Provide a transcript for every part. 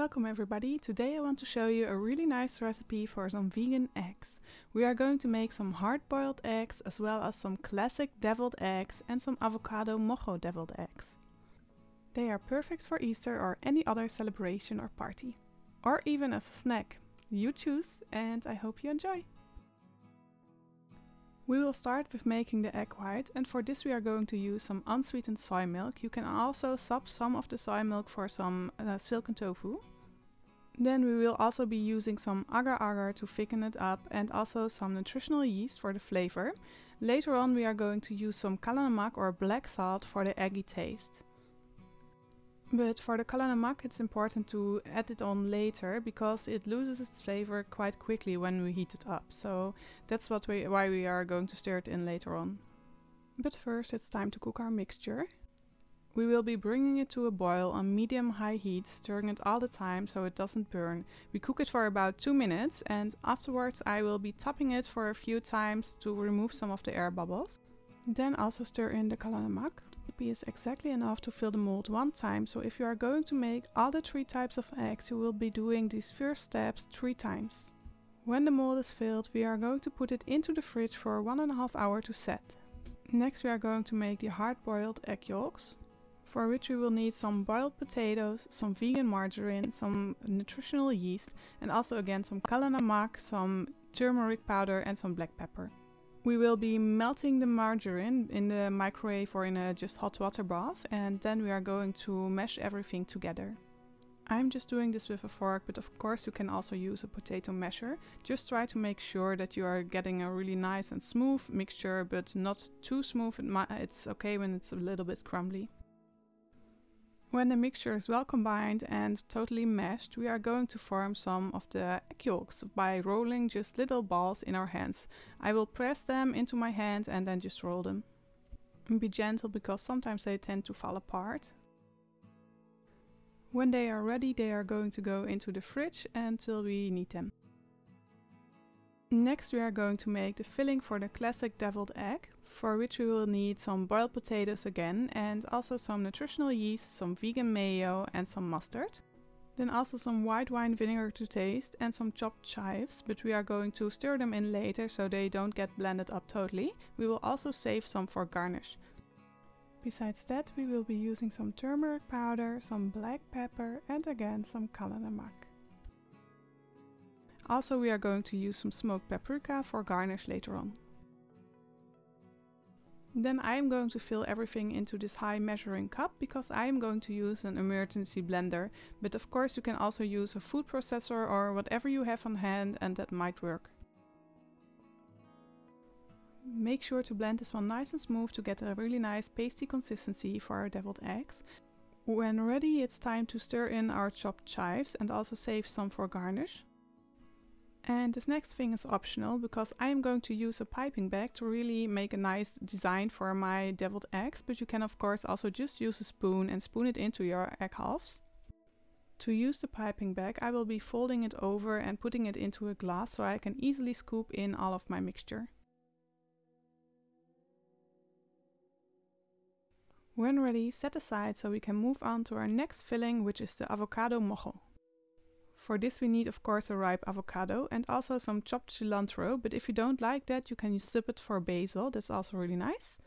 Welcome everybody! Today I want to show you a really nice recipe for some vegan eggs. We are going to make some hard-boiled eggs as well as some classic deviled eggs and some avocado mojo deviled eggs. They are perfect for Easter or any other celebration or party. Or even as a snack. You choose, and I hope you enjoy! We will start with making the egg white, and for this we are going to use some unsweetened soy milk. You can also swap some of the soy milk for some silken tofu. Then we will also be using some agar-agar to thicken it up and also some nutritional yeast for the flavor. Later on we are going to use some kala namak or black salt for the eggy taste. But for the kala namak it's important to add it on later because it loses its flavor quite quickly when we heat it up. So that's why we are going to stir it in later on. But first it's time to cook our mixture. We will be bringing it to a boil on medium-high heat, stirring it all the time so it doesn't burn. We cook it for about 2 minutes and afterwards I will be tapping it for a few times to remove some of the air bubbles. Then also stir in the kala namak. Is exactly enough to fill the mold 1 time, so if you are going to make all the 3 types of eggs, you will be doing these first steps 3 times. When the mold is filled, we are going to put it into the fridge for 1.5 hours to set. Next we are going to make the hard-boiled egg yolks, for which we will need some boiled potatoes, some vegan margarine, some nutritional yeast, and also again some kala namak, some turmeric powder and some black pepper. We will be melting the margarine in the microwave or in a just hot water bath, and then we are going to mash everything together. I'm just doing this with a fork, but of course you can also use a potato masher. Just try to make sure that you are getting a really nice and smooth mixture, but not too smooth. It's okay when it's a little bit crumbly. When the mixture is well combined and totally mashed, we are going to form some of the egg yolks by rolling just little balls in our hands. I will press them into my hand and then just roll them. And be gentle because sometimes they tend to fall apart. When they are ready, they are going to go into the fridge until we need them. Next we are going to make the filling for the classic deviled egg, for which we will need some boiled potatoes again and also some nutritional yeast, some vegan mayo and some mustard. Then also some white wine vinegar to taste and some chopped chives, but we are going to stir them in later so they don't get blended up totally. We will also save some for garnish. Besides that we will be using some turmeric powder, some black pepper and again some kala namak. Also we are going to use some smoked paprika for garnish later on. Then I am going to fill everything into this high measuring cup because I am going to use an emergency blender, but of course you can also use a food processor or whatever you have on hand and that might work. Make sure to blend this one nice and smooth to get a really nice pasty consistency for our deviled eggs. When ready it's time to stir in our chopped chives and also save some for garnish. And this next thing is optional because I am going to use a piping bag to really make a nice design for my deviled eggs, but you can of course also just use a spoon and spoon it into your egg halves. To use the piping bag I will be folding it over and putting it into a glass so I can easily scoop in all of my mixture. When ready, set aside so we can move on to our next filling, which is the avocado mojo. For this we need of course a ripe avocado and also some chopped cilantro, but if you don't like that you can swap it for basil, that's also really nice.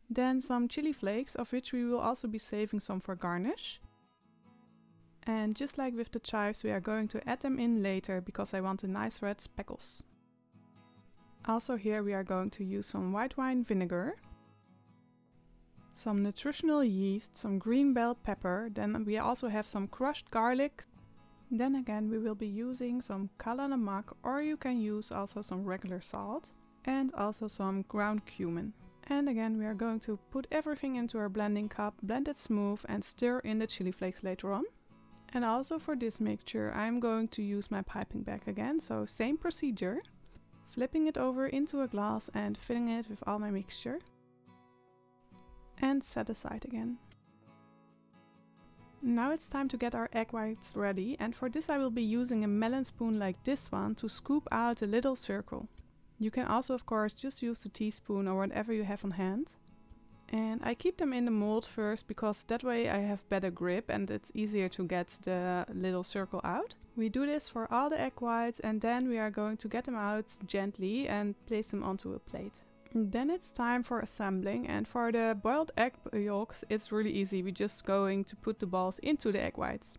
Then some chili flakes, of which we will also be saving some for garnish. And just like with the chives we are going to add them in later because I want a nice red speckles. Also here we are going to use some white wine vinegar, some nutritional yeast, some green bell pepper, then we also have some crushed garlic. Then again we will be using some kala namak, or you can use also some regular salt and also some ground cumin. And again we are going to put everything into our blending cup, blend it smooth and stir in the chili flakes later on. And also for this mixture I'm going to use my piping bag again, so same procedure. Flipping it over into a glass and filling it with all my mixture. And set aside again. Now it's time to get our egg whites ready, and for this I will be using a melon spoon like this one to scoop out a little circle. You can also of course just use the teaspoon or whatever you have on hand. And I keep them in the mold first because that way I have better grip and it's easier to get the little circle out. We do this for all the egg whites and then we are going to get them out gently and place them onto a plate. Then it's time for assembling, and for the boiled egg yolks it's really easy. We're just going to put the balls into the egg whites.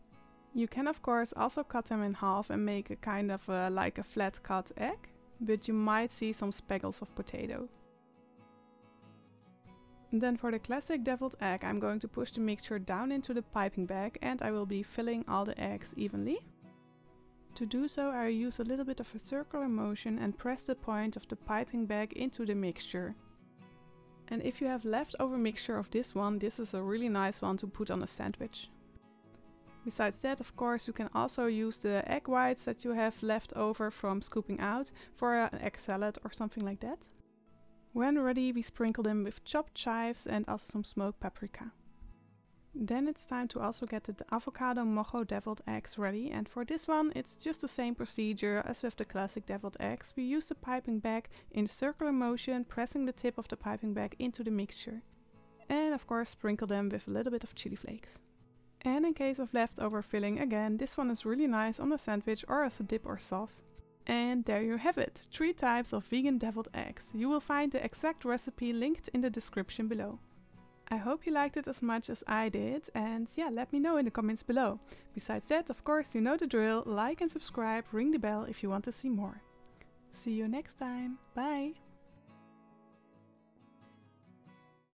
You can of course also cut them in half and make a kind of like a flat cut egg, but you might see some speckles of potato. Then for the classic deviled egg I'm going to push the mixture down into the piping bag and I will be filling all the eggs evenly. To do so I use a little bit of a circular motion and press the point of the piping bag into the mixture. And if you have leftover mixture of this one, this is a really nice one to put on a sandwich. Besides that, of course, you can also use the egg whites that you have left over from scooping out for an egg salad or something like that. When ready, we sprinkle them with chopped chives and also some smoked paprika. Then it's time to also get the Avocado Mojo deviled eggs ready, and for this one it's just the same procedure as with the classic deviled eggs. We use the piping bag in a circular motion, pressing the tip of the piping bag into the mixture. And of course sprinkle them with a little bit of chili flakes. And in case of leftover filling, again, this one is really nice on a sandwich or as a dip or sauce. And there you have it, 3 types of vegan deviled eggs. You will find the exact recipe linked in the description below. I hope you liked it as much as I did, and yeah, let me know in the comments below. Besides that, of course, you know the drill, like and subscribe, ring the bell if you want to see more. See you next time, bye!